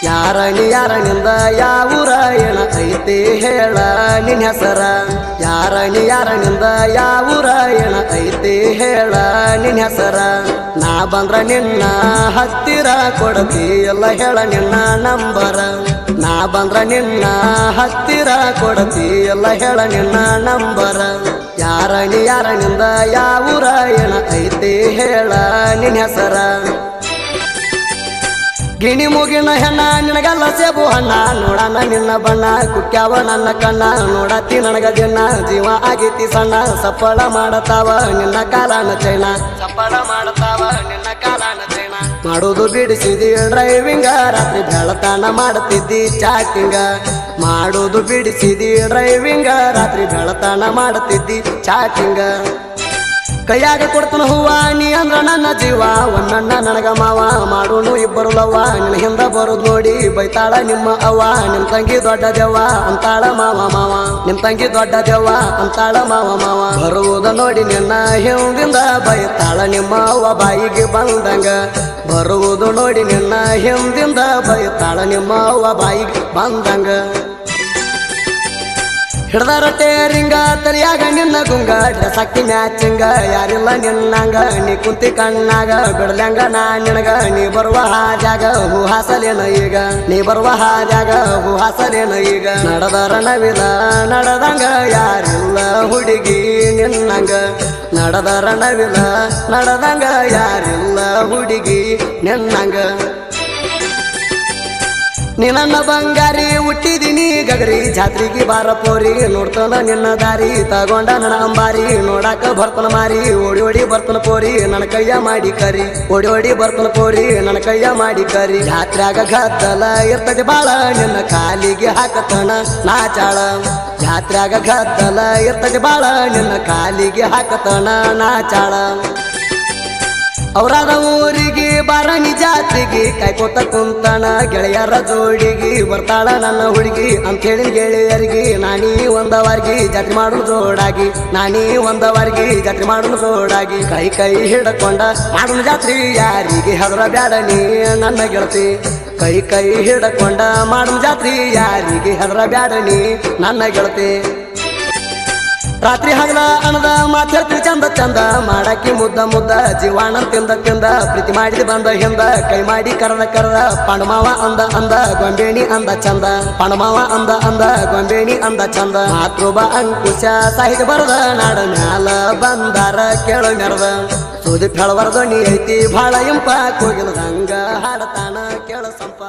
ಯಾರನಿಂದ ಯಾವೂರ ಏನ ಐತಿ ಹೇಳ ನಿನ್ನ ಹೆಸರ ಯಾರನಿಂದ ಯಾವೂರ ಏನ ಐತಿ ಹೇಳ ನಿನ್ನ ಹೆಸರ ನಾ ಬಂದ್ರ ನಿನ್ನ ಹತ್ತಿರ ಕೊಡತಿ ಎಲ್ಲ ಹೇಳ ನಿನ್ನ ನಂಬರ ನಾ ಬಂದ್ರ ನಿನ್ನ ಹತ್ತಿರ ಕೊಡತಿ ಎಲ್ಲ ಹೇಳ ನಿನ್ನ ನಂಬರ ಯಾರನಿಂದ ಯಾವೂರ ಏನ ಐತಿ ಹೇಳ ನಿನ್ನ ಹೆಸರ ಗಿಣಿ ಮುಗಿನ ಹೆಣ್ಣ ನಿನಗಲ್ಲ ಸೇಬು ಹಣ್ಣ ನೋಡಣ ನಿನ್ನ ಬಣ್ಣ ಕುಕ್ಕ್ಯಾವ ನನ್ನ ಕಣ್ಣ ನೋಡತಿ ನನಗ ದಿನ ಜೀವ ಆಗೈತಿ ಸಣ್ಣ ಸಪ್ಪಳ ಮಾಡತಾವ ನಿನ್ನ ಕಾಲನ ಚೈನ ಸಪ್ಪಳ ಮಾಡತಾವ ನಿನ್ನ ಕಾಲನ ಚೈನ ಮಾಡುದು ಬಿಡಿಸಿದಿ ಡ್ರೈವಿಂಗ ರಾತ್ರಿ ಬೆಳತಾನ ಮಾಡ್ತಿದ್ದಿ ಚಾಟಿಂಗ ಮಾಡುದು ಬಿಡಿಸಿದಿ ಡ್ರೈವಿಂಗ ರಾತ್ರಿ ಬೆಳತಾನ ಮಾಡ್ತಿದ್ದಿ ಚಾಟಿಂಗ ಕೈಯಾಗ ಕೊಡ್ತನ ಹೂವ ನೀ ಅಂದ್ರ ನನ್ನ ಜೀವ ಒನ್ನ ನನಗ ಮಾವ ಮಾಡೋನು ಇಬ್ಬರು ಲವ್ವ ನಿನ್ನ ಹಿಂದ ಬರುದ್ ನೋಡಿ ಬೈತಾಳ ನಿಮ್ಮ ಅವ್ವ ನಿಮ್ ತಂಗಿ ದೊಡ್ಡ ದೆವ್ವ ಅಂತಾಳ ಮಾವ ನಿಮ್ ತಂಗಿ ದೊಡ್ಡ ದೆವ್ವ ಅಂತಾಳ ಮಾವ ಬರುವುದ ನೋಡಿ ನಿನ್ನ ಹಿಂದಿಂದ ಬೈತಾಳ ನಿಮ್ಮ ಅವ್ವ ಬಾಯಿಗೆ ಬಂದಂಗ ಬರುವುದು ನೋಡಿ ನಿನ್ನ ಹಿಂದಿಂದ ಬೈತಾಳ ನಿಮ್ಮ ಅವ್ವ ಬಾಯಿಗೆ ಬಂದಂಗ ಹಿಡ್ದಾರ ಟೇರಿಂಗ ತಲಿಯಾಗ ನಿನ್ನ ಗುಂಗ ಡ್ರೆಸ್ ಹಾಕಿ ಮ್ಯಾಚಿಂಗ ಯಾರಿಲ್ಲ ನಿನ್ನಂಗ ನೀ ಕುಂತಿ ಕಣ್ಣಾಗ ಬಿಡ್ಲಂಗ ನಾ ನಿನಗ ನೀ ಬರುವ ಹಾಜಾಗ ಹೂ ಹಾಸಲೇನ ಈಗ ನೀ ಬರುವ ಹಾಜಾಗ ಹೂ ಹಾಸಲೇನ ಈಗ ನಡೆದಾರ ನವಿಲ ನಡೆದಂಗ ಯಾರಿಲ್ಲ ಹುಡುಗಿ ನಿನ್ನಂಗ ನಡೆದಾರ ನವಿಲ ನಡೆದಂಗ ಯಾರಿಲ್ಲ ಹುಡುಗಿ ನಿನ್ನಂಗ ನೀ ನನ್ನ ಬಂಗಾರಿ ಹುಟ್ಟಿದೀನಿ ಗಗರಿ ಜಾತ್ರೆಗೆ ಬಾರ ಪೋರಿ ನೋಡ್ತಾನ ನಿನ್ನ ದಾರಿ ತಗೊಂಡ ನನ್ನ ಅಂಬಾರಿ ನೋಡಾಕ ಬರ್ತನ ಮಾರಿ ಓಡಿ ಓಡಿ ಬರ್ತನ ಪೋರಿ ನನ್ನ ಕೈಯ ಮಾಡಿ ಕರಿ ಓಡಿ ಓಡಿ ಬರ್ತನ ಪೋರಿ ನನ್ನ ಕೈಯ ಮಾಡಿ ಕರಿ ಜಾತ್ರ್ಯಾಗ ಗದ್ದಲ ಇರ್ತದೆ ಬಾಳ ನಿನ್ನ ಕಾಲಿಗೆ ಹಾಕತನ ನಾಚಾಳ ಜಾತ್ರ್ಯಾಗ ಗದ್ದಲ ಇರ್ತದೆ ಬಾಳ ನಿನ್ನ ಕಾಲಿಗೆ ಹಾಕತನ ನಾಚಾಳ ಅವರಾದ ಊರಿಗೆ ಬಾರಣಿ ಜಾತ್ರೆಗೆ ಕಾಯ್ಕೋತ ಕುಂತಾನ ಗೆಳೆಯರ ಜೋಡಿಗೆ ಬರ್ತಾಳ ನನ್ನ ಹುಡುಗಿ ಅಂತೇಳಿ ಗೆಳೆಯರಿಗೆ ನಾನೀ ಒಂದವರ್ಗಿ ಜಾತ್ರೆ ಮಾಡೋನು ಜೋಡಾಗಿ ನಾನೀ ಒಂದವರ್ಗಿ ಜಾತ್ರೆ ಮಾಡೋನು ಜೋಡಾಗಿ ಕೈ ಹಿಡ್ಕೊಂಡ ಮಾಡೋನು ಜಾತ್ರೆ ಯಾರಿಗೆ ಹೆದರ ಬ್ಯಾಡ ನೀ ನನ್ನ ಗೆಳತಿ ಕೈ ಹಿಡ್ಕೊಂಡ ಮಾಡೋನು ಜಾತ್ರೆ ಯಾರಿಗೆ ಹೆದರ ಬ್ಯಾಡ ನೀ ನನ್ನ ಗೆಳತಿ ರಾತ್ರಿ ಹಗಲ ಅಣದ ಮಾತಾಡ್ತೀವಿ ಚಂದ ಚಂದ ಮಾಡಾಕಿ ಮುದ್ದ ಜೀವಾಣ ತಿಂದ ಪ್ರೀತಿ ಮಾಡಿದ ಬಂದ ಹಿಂದ ಕೈ ಮಾಡಿ ಕರದ ಪಣಮಾವ ಅಂದ ಗೊಂಬೇಣಿ ಅಂದ ಚಂದ ಪಣಮಾವ ಅಂದ ಗೊಂಬೇಣಿ ಅಂದ ಚಂದ ಮಾತೃಬ ಅಂಕುಶ ಸಾಹಿತ್ಯ ಬರದ ನಾಡ ಮ್ಯಾಲ ಬಂದಾರ ಕೇಳೋ ಮೆರದ ಸುದೀಪ್ ಹೇಳಬಾರ್ದು ನೀ ಐತಿ ಭಾಳ ಇಂಪ ಕೋಗಿಲದಂಗ ಹಾಡತಾನ ಕೇಳ ಸಂಪ